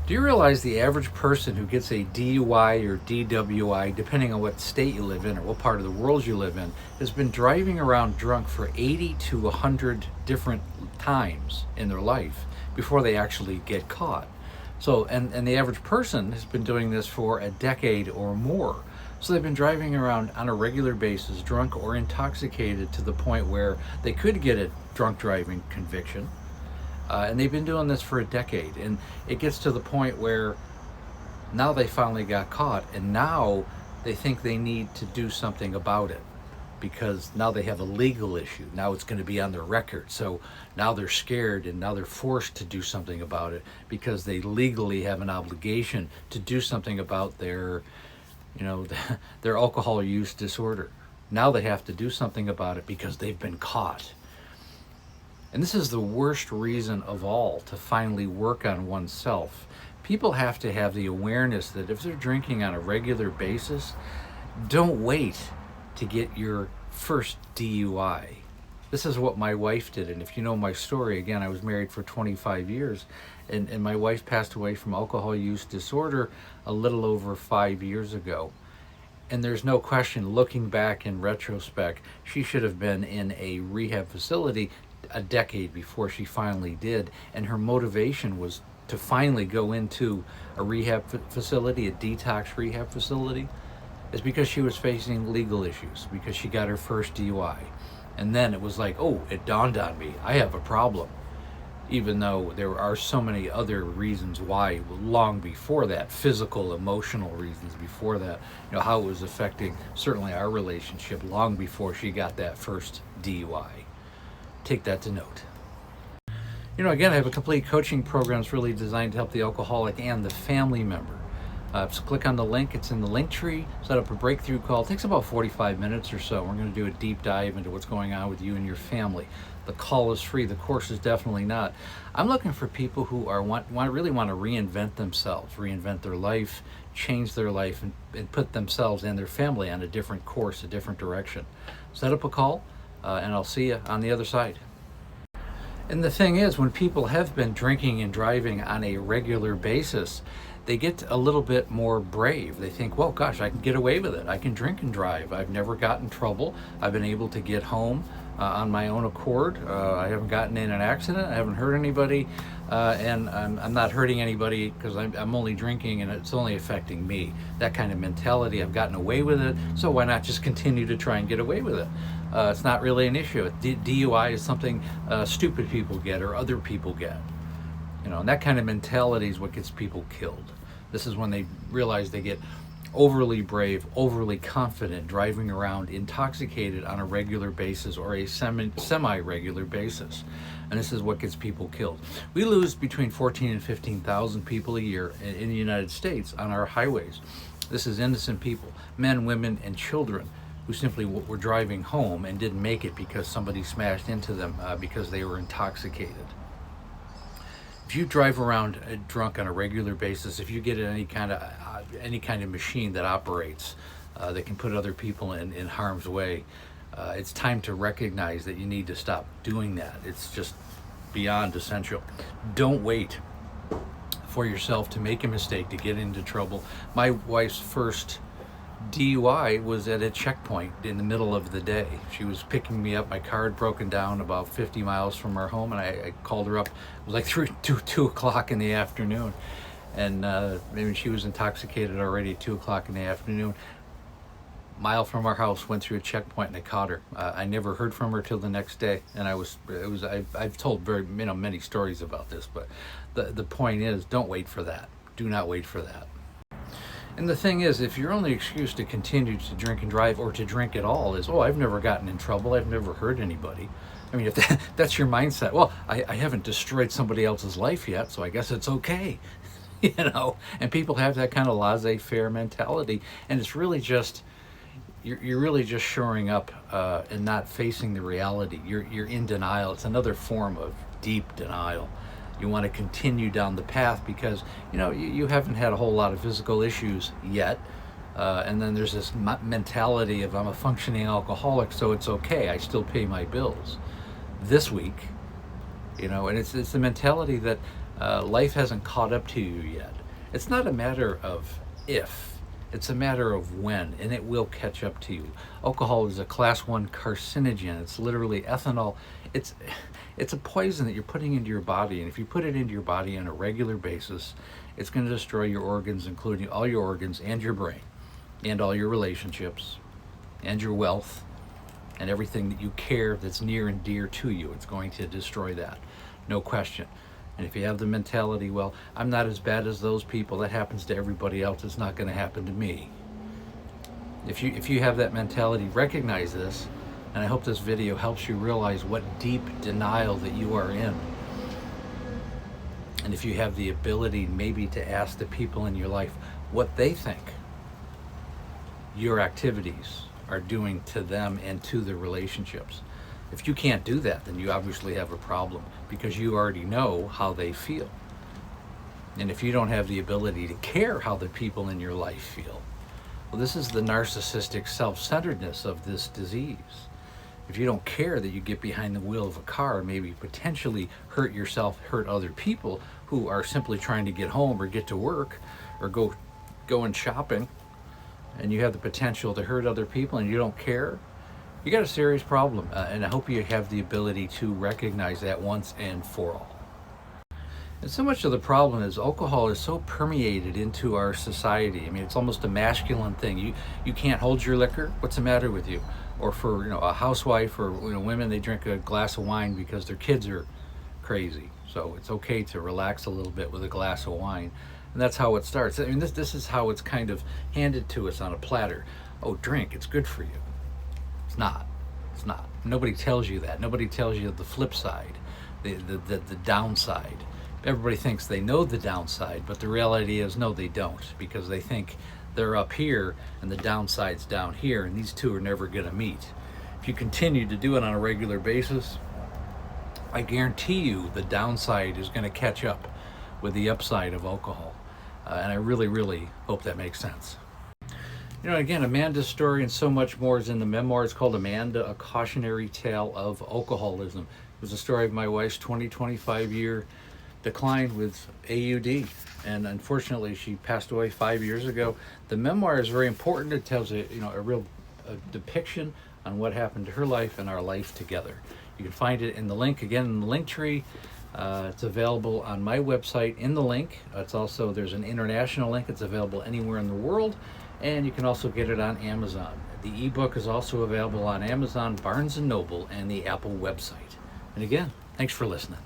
Do you realize the average person who gets a DUI or DWI, depending on what state you live in or what part of the world you live in, has been driving around drunk for 80 to 100 different times in their life before they actually get caught? So, and the average person has been doing this for a decade or more. So they've been driving around on a regular basis, drunk or intoxicated to the point where they could get a drunk driving conviction. And they've been doing this for a decade. And it gets to the point where now they finally got caught, and now they think they need to do something about it because now they have a legal issue. Now it's going to be on their record. So now they're scared, and now they're forced to do something about it because they legally have an obligation to do something about their, their alcohol use disorder. Now they have to do something about it because they've been caught. And this is the worst reason of all to finally work on oneself. People have to have the awareness that if they're drinking on a regular basis, don't wait to get your first DUI. This is what my wife did. And if you know my story, again, I was married for 25 years, and my wife passed away from alcohol use disorder a little over 5 years ago. And there's no question, looking back in retrospect, she should have been in a rehab facility a decade before she finally did. And her motivation was to finally go into a rehab facility, a detox rehab facility, is because she was facing legal issues, because she got her first DUI. And then it was like, oh, it dawned on me, I have a problem. Even though there are so many other reasons why long before that, physical, emotional reasons before that, how it was affecting certainly our relationship long before she got that first DUI. Take that to note. Again, I have a complete coaching program that's really designed to help the alcoholic and the family member. So click on the link. It's in the link tree. Set up a breakthrough call. It takes about 45 minutes or so. We're going to do a deep dive into what's going on with you and your family. The call is free. The course is definitely not. I'm looking for people who really want to reinvent themselves, reinvent their life, change their life, and put themselves and their family on a different course, a different direction. Set up a call. And I'll see you on the other side. And the thing is, when people have been drinking and driving on a regular basis, they get a little bit more brave. They think, well, gosh, I can get away with it. I can drink and drive. I've never gotten in trouble. I've been able to get home on my own accord. I haven't gotten in an accident. I haven't hurt anybody. And I'm not hurting anybody because I'm only drinking and it's only affecting me. That kind of mentality, I've gotten away with it, so why not just continue to try and get away with it? It's not really an issue. DUI is something stupid people get or other people get. And that kind of mentality is what gets people killed. This is when they realize they get overly brave, overly confident, driving around intoxicated on a regular basis or a semi-regular basis. And this is what gets people killed. We lose between 14 and 15,000 people a year in the United States on our highways. This is innocent people, men, women, and children who simply were driving home and didn't make it because somebody smashed into them because they were intoxicated. If you drive around drunk on a regular basis, if you get in any kind of machine that operates that can put other people in harm's way, it's time to recognize that you need to stop doing that. It's just beyond essential. Don't wait for yourself to make a mistake, to get into trouble. My wife's first DUI was at a checkpoint in the middle of the day. She was picking me up. My car had broken down about 50 miles from our home, and I called her up. It was like 2 o'clock in the afternoon, and maybe she was intoxicated already at 2 o'clock in the afternoon. Mile from our house, went through a checkpoint, and I caught her. I never heard from her till the next day, and I've told many stories about this, but the point is, don't wait for that. Do not wait for that. And the thing is, if your only excuse to continue to drink and drive or to drink at all is, oh, I've never gotten in trouble, I've never hurt anybody. I mean, if that's your mindset, well, I haven't destroyed somebody else's life yet, so I guess it's okay. And people have that kind of laissez-faire mentality, and it's really just, you're really just shoring up and not facing the reality. You're in denial. It's another form of deep denial. You want to continue down the path because you haven't had a whole lot of physical issues yet, and then there's this mentality of I'm a functioning alcoholic, so it's okay, I still pay my bills. This week, and it's the mentality that Life hasn't caught up to you yet. It's not a matter of if, it's a matter of when, and it will catch up to you. Alcohol is a class 1 carcinogen. It's literally ethanol. It's a poison that you're putting into your body, and if you put it into your body on a regular basis, it's going to destroy your organs, including all your organs and your brain, and all your relationships, and your wealth, and everything that you care that's near and dear to you. It's going to destroy that, no question. And if you have the mentality, well, I'm not as bad as those people, that happens to everybody else, it's not going to happen to me. If you have that mentality, recognize this, and I hope this video helps you realize what deep denial that you are in. And if you have the ability maybe to ask the people in your life what they think your activities are doing to them and to the relationships. If you can't do that, then you obviously have a problem, because you already know how they feel. And if you don't have the ability to care how the people in your life feel, well, this is the narcissistic self-centeredness of this disease. If you don't care that you get behind the wheel of a car, maybe potentially hurt yourself, hurt other people who are simply trying to get home or get to work or going shopping, and you have the potential to hurt other people and you don't care, you got a serious problem. And I hope you have the ability to recognize that once and for all. And so much of the problem is alcohol is so permeated into our society. I mean, it's almost a masculine thing. You can't hold your liquor. What's the matter with you? Or for a housewife or women, they drink a glass of wine because their kids are crazy. So it's okay to relax a little bit with a glass of wine. And that's how it starts. I mean, this is how it's kind of handed to us on a platter. Oh, drink, it's good for you. It's not. It's not. Nobody tells you that. Nobody tells you the flip side, the downside. Everybody thinks they know the downside, but the reality is no, they don't, because they think they're up here and the downside's down here, and these two are never going to meet. If you continue to do it on a regular basis, I guarantee you the downside is going to catch up with the upside of alcohol. And I really, really hope that makes sense. Again, Amanda's story and so much more is in the memoir. It's called Amanda, A Cautionary Tale of Alcoholism. It was the story of my wife's 25-year decline with AUD, and unfortunately she passed away 5 years ago. The memoir is very important. It tells a real depiction on what happened to her life and our life together. You can find it in the link, again, in the link tree. It's available on my website in the link. There's an international link. It's available anywhere in the world, and you can also get it on Amazon. The ebook is also available on Amazon, Barnes & Noble, and the Apple website. And again, thanks for listening.